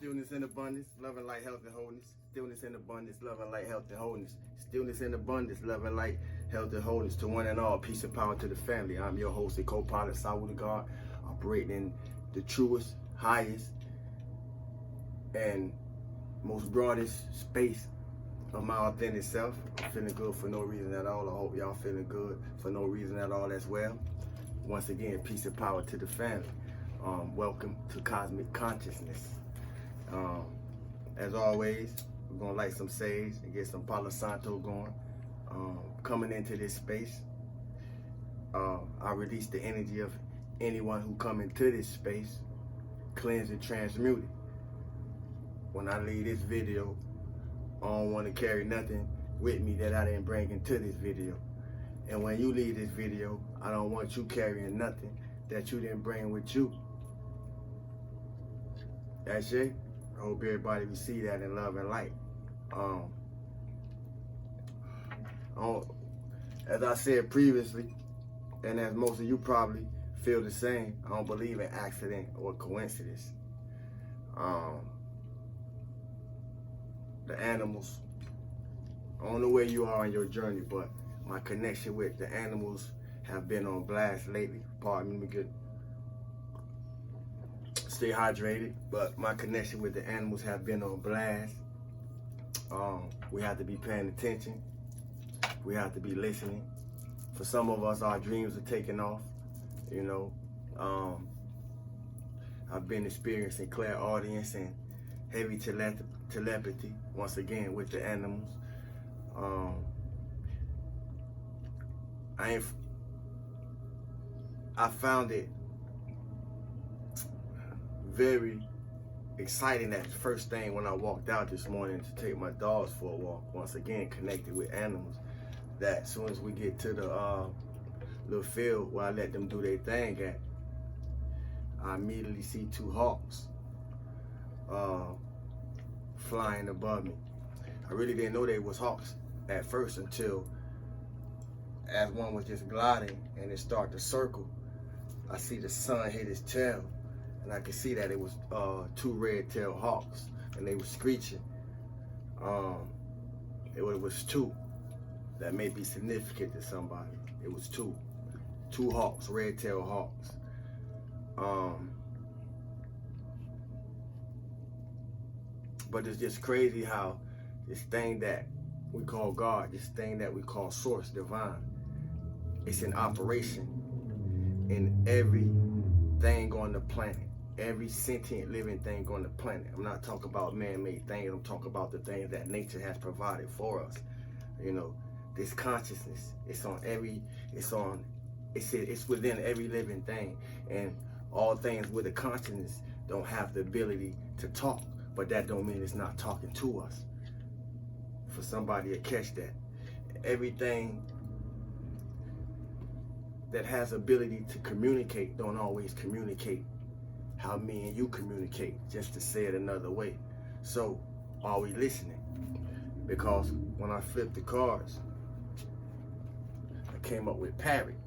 Stillness in abundance, loving light, health, and wholeness. Stillness in abundance, loving light, health, and wholeness. Stillness in abundance, loving light, health, and wholeness. To one and all, peace and power to the family. I'm your host and co-pilot, Saul the God, operating in the truest, highest, and most broadest space of my authentic self. I'm feeling good for no reason at all. I hope y'all feeling good for no reason at all as well. Once again, peace and power to the family. Welcome to Cosmic Consciousness. As always, we're gonna light some sage and get some Palo Santo going. Coming into this space, I release the energy of anyone who come into this space, cleanse and transmute it. When I leave this video, I don't want to carry nothing with me that I didn't bring into this video. And when you leave this video, I don't want you carrying nothing that you didn't bring with you. That's it. I hope everybody will see that in love and light. As I said previously, and as most of you probably feel the same, I don't believe in accident or coincidence. The animals, I don't know where you are on your journey, but my connection with the animals have been on blast lately. Pardon me, good. Stay hydrated, but my connection with the animals have been on blast. We have to be paying attention. We have to be listening. For some of us, our dreams are taking off. You know, I've been experiencing clairaudience and heavy telepathy once again with the animals. I found it very exciting that first thing when I walked out this morning to take my dogs for a walk, once again connected with animals, that as soon as we get to the little field where I let them do their thing at, I immediately see two hawks flying above me. I really didn't know they was hawks at first until as one was just gliding and it started to circle, I see the sun hit his tail. And I could see that it was two red-tailed hawks, and they were screeching. It was two. That may be significant to somebody. It was two hawks, red-tailed hawks. But it's just crazy how this thing that we call God, this thing that we call Source Divine, it's in operation in everything on the planet. Every sentient living thing on the planet. I'm not talking about man-made things. I'm talking about the things that nature has provided for us. You know, this consciousness. It's within every living thing. And all things with a consciousness don't have the ability to talk, but that don't mean it's not talking to us. For somebody to catch that, everything that has ability to communicate don't always communicate how me and you communicate, just to say it another way. So, are we listening? Because when I flipped the cards, I came up with parrot.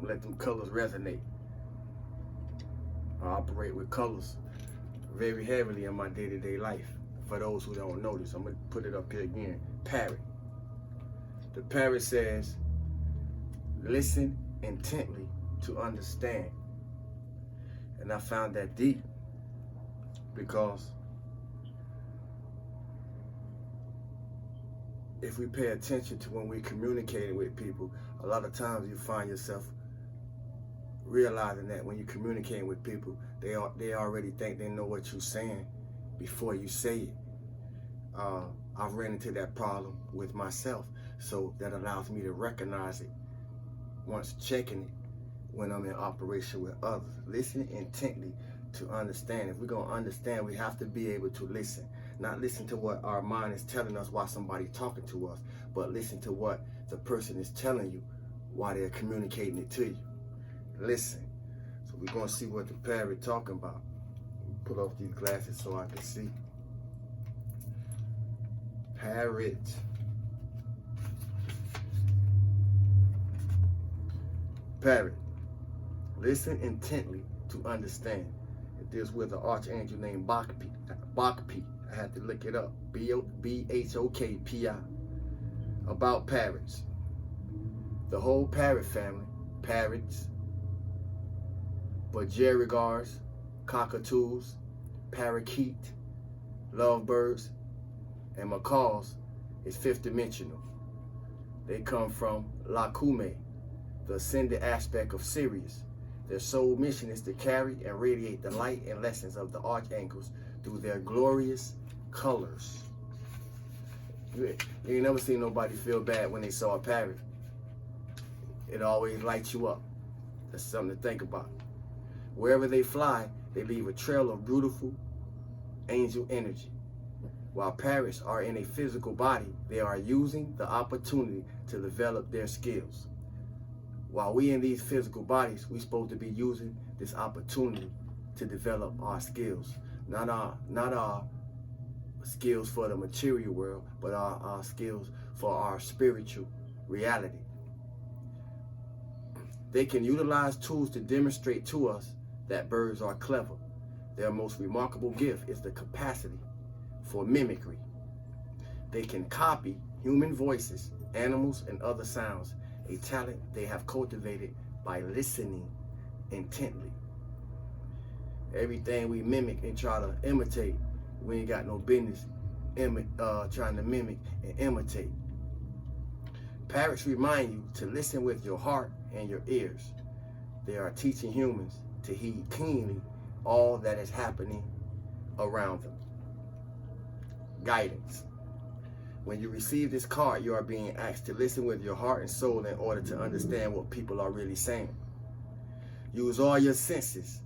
Let them colors resonate. I operate with colors very heavily in my day-to-day life. For those who don't know this, I'm gonna put it up here again. Parrot. The parrot says, listen intently to understand. And I found that deep because if we pay attention to when we're communicating with people, a lot of times you find yourself realizing that when you're communicating with people, they already think they know what you're saying before you say it. I've ran into that problem with myself, so that allows me to recognize it once checking it when I'm in operation with others. Listen intently to understand. If we're going to understand, we have to be able to listen. Not listen to what our mind is telling us while somebody's talking to us, but listen to what the person is telling you while they're communicating it to you. Listen. So we're going to see what the parrot talking about. Put off these glasses so I can see. Parrot. Parrot. Listen intently to understand. It deals with an archangel named Bhakpi. I had to look it up. Bhokpi. About parrots. The whole parrot family, parrots, budgerigars, cockatoos, parakeet, lovebirds, and macaws is fifth dimensional. They come from Lakume, the ascended aspect of Sirius. Their sole mission is to carry and radiate the light and lessons of the archangels through their glorious colors. You ain't never seen nobody feel bad when they saw a parrot. It always lights you up. That's something to think about. Wherever they fly, they leave a trail of beautiful angel energy. While parrots are in a physical body, they are using the opportunity to develop their skills. While we in these physical bodies, we're supposed to be using this opportunity to develop our skills. Not our skills for the material world, but our skills for our spiritual reality. They can utilize tools to demonstrate to us that birds are clever. Their most remarkable gift is the capacity for mimicry. They can copy human voices, animals, and other sounds, a talent they have cultivated by listening intently. Everything we mimic and try to imitate, we ain't got no business trying to mimic and imitate. Parrots remind you to listen with your heart and your ears. They are teaching humans to heed keenly all that is happening around them. Guidance. When you receive this card, you are being asked to listen with your heart and soul in order to understand what people are really saying. Use all your senses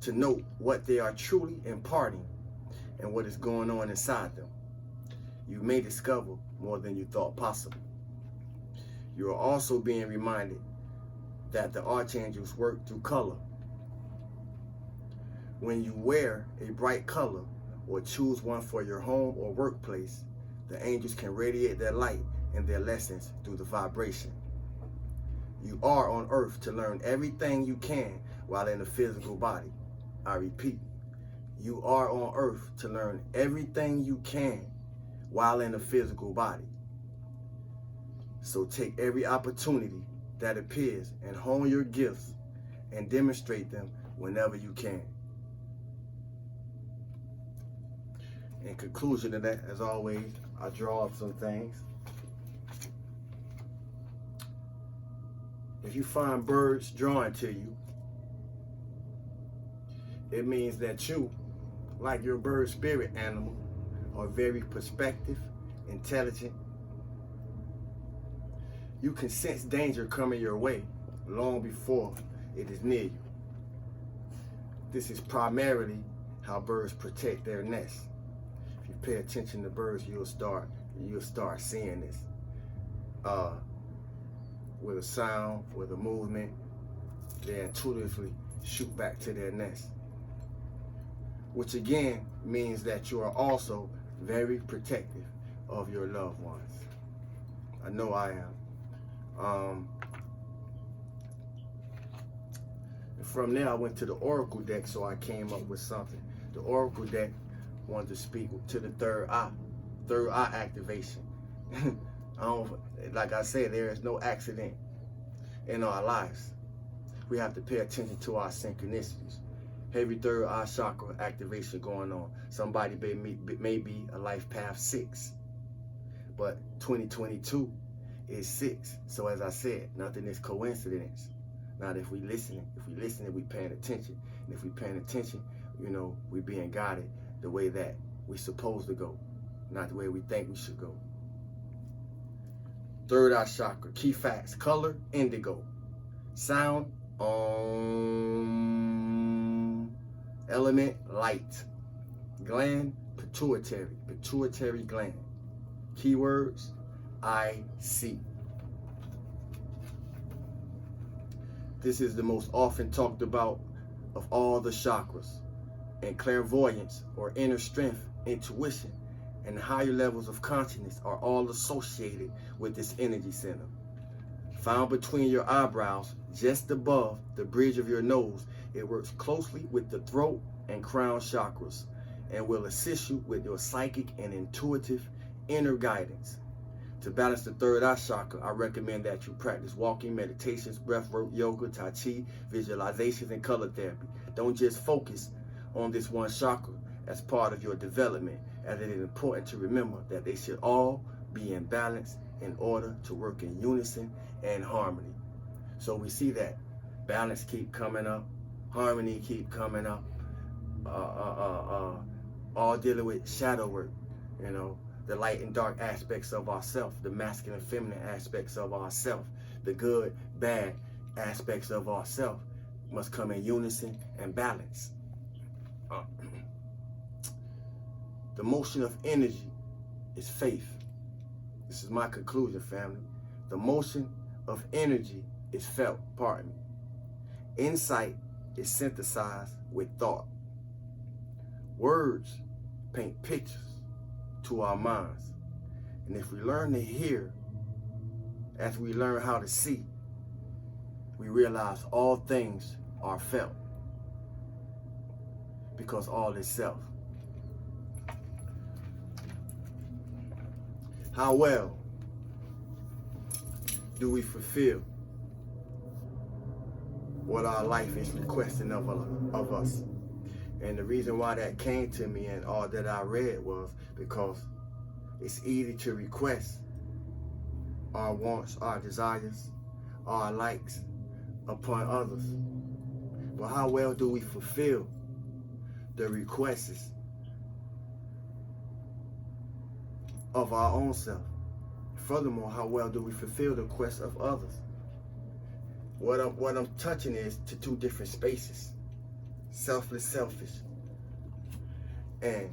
to note what they are truly imparting and what is going on inside them. You may discover more than you thought possible. You are also being reminded that the archangels work through color. When you wear a bright color or choose one for your home or workplace, the angels can radiate their light and their lessons through the vibration. You are on earth to learn everything you can while in a physical body. I repeat, you are on earth to learn everything you can while in a physical body. So take every opportunity that appears and hone your gifts and demonstrate them whenever you can. In conclusion of that, as always, I draw up some things. If you find birds drawing to you, it means that you, like your bird spirit animal, are very perspective, intelligent. You can sense danger coming your way long before it is near you. This is primarily how birds protect their nests. If you pay attention to birds, you'll start seeing this. With a sound, with a movement, they intuitively shoot back to their nest. Which again means that you are also very protective of your loved ones. I know I am. And from there I went to the Oracle deck, so I came up with something. The Oracle deck wanted to speak to the third eye activation. Like I said, there is no accident in our lives. We have to pay attention to our synchronicities. Heavy third eye chakra activation going on. Somebody may be a life path 6, but 2022 is 6. So as I said, nothing is coincidence. Not if we listening. If we listening, we paying attention. And if we paying attention, we being guided the way that we supposed to go, not the way we think we should go. Third eye chakra, key facts: color, indigo. Sound, element, light. Gland, pituitary gland. Keywords, I see. This is the most often talked about of all the chakras. And clairvoyance, or inner strength, intuition, and higher levels of consciousness are all associated with this energy center. Found between your eyebrows, just above the bridge of your nose, It works closely with the throat and crown chakras and will assist you with your psychic and intuitive inner guidance. To balance the third eye chakra, I recommend that you practice walking, meditations, breathwork, yoga, tai chi, visualizations, and color therapy. Don't just focus on this one chakra as part of your development, as it is important to remember that they should all be in balance in order to work in unison and harmony. So we see that balance keep coming up, harmony keep coming up, all dealing with shadow work, you know, the light and dark aspects of ourself, the masculine and feminine aspects of ourself, the good, bad aspects of ourself must come in unison and balance. The motion of energy is faith. This is my conclusion, family. The motion of energy is felt, pardon me. Insight is synthesized with thought. Words paint pictures to our minds. And if we learn to hear, as we learn how to see, we realize all things are felt, because all is self. How well do we fulfill what our life is requesting of us? And the reason why that came to me and all that I read was because it's easy to request our wants, our desires, our likes upon others. But how well do we fulfill the requests of our own self? Furthermore, how well do we fulfill the requests of others? What I'm touching is to two different spaces. Selfless, selfish. And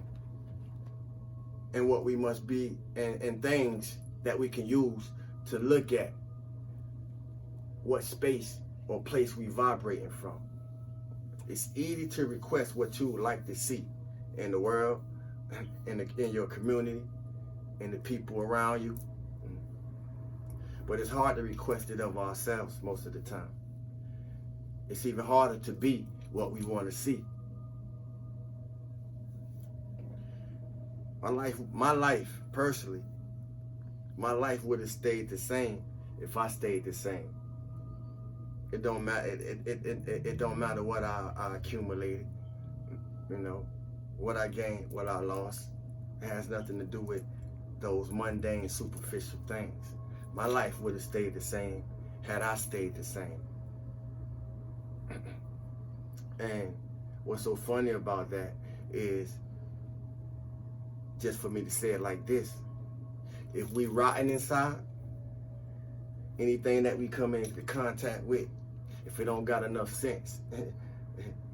what we must be, and things that we can use to look at what space or place we vibrating from. It's easy to request what you would like to see in the world, in your community, in the people around you. But it's hard to request it of ourselves most of the time. It's even harder to be what we want to see. My life, personally, my life would have stayed the same if I stayed the same. It don't matter. It don't matter what I accumulated. You know, what I gained, what I lost. It has nothing to do with those mundane, superficial things. My life would have stayed the same had I stayed the same. And what's so funny about that is, just for me to say it like this, if we rotten inside, anything that we come into contact with, if it don't got enough sense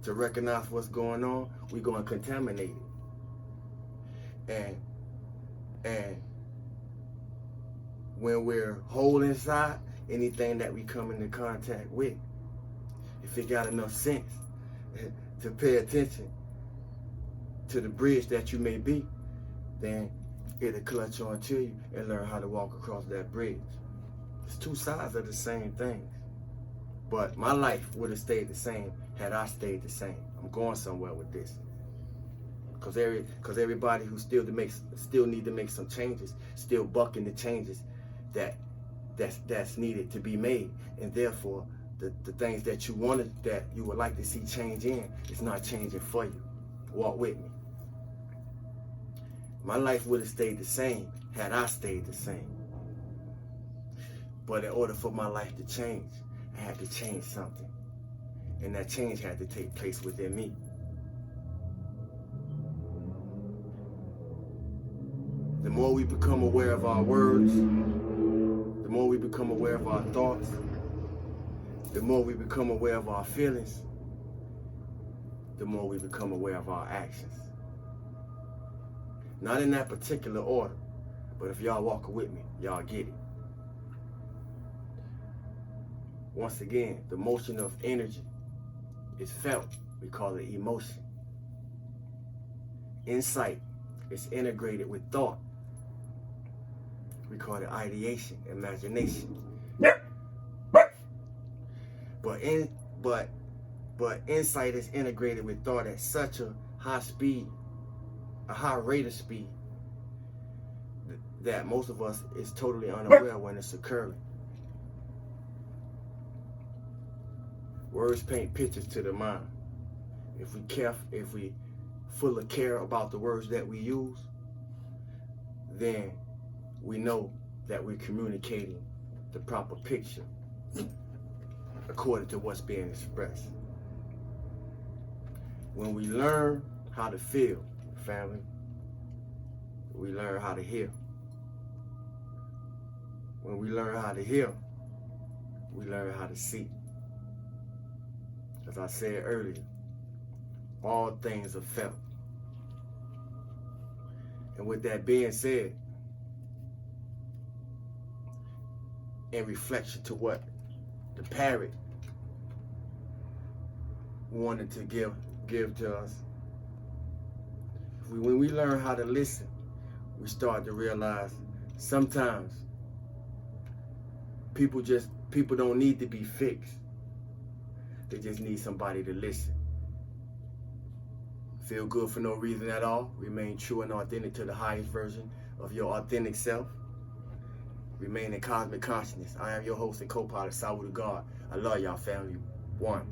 to recognize what's going on, we're going to contaminate it. And when we're whole inside, anything that we come into contact with, if it got enough sense to pay attention to the bridge that you may be, then it'll clutch on to you and learn how to walk across that bridge. It's two sides of the same thing. But my life would have stayed the same had I stayed the same. I'm going somewhere with this. Because everybody who still need to make some changes, still bucking the changes that's needed to be made. And therefore, the things that you wanted, that you would like to see change in, is not changing for you. Walk with me. My life would have stayed the same had I stayed the same. But in order for my life to change, I had to change something. And that change had to take place within me. The more we become aware of our words, the more we become aware of our thoughts, the more we become aware of our feelings, the more we become aware of our actions. Not in that particular order, but if y'all walking with me, y'all get it. Once again, the motion of energy is felt. We call it emotion. Insight is integrated with thought. We call it ideation, imagination. But But insight is integrated with thought at such a high speed, a high rate of speed, that most of us is totally unaware when it's occurring. Words paint pictures to the mind. If we full of care about the words that we use, then we know that we're communicating the proper picture according to what's being expressed. When we learn how to feel, family, we learn how to hear. When we learn how to hear, we learn how to see. As I said earlier, all things are felt. And with that being said, in reflection to what the parrot wanted to give to us, when we learn how to listen, we start to realize sometimes people don't need to be fixed. They just need somebody to listen. Feel good for no reason at all. Remain true and authentic to the highest version of your authentic self. Remain in cosmic consciousness. I am your host and co-pilot, Salud God. I love y'all, family. One.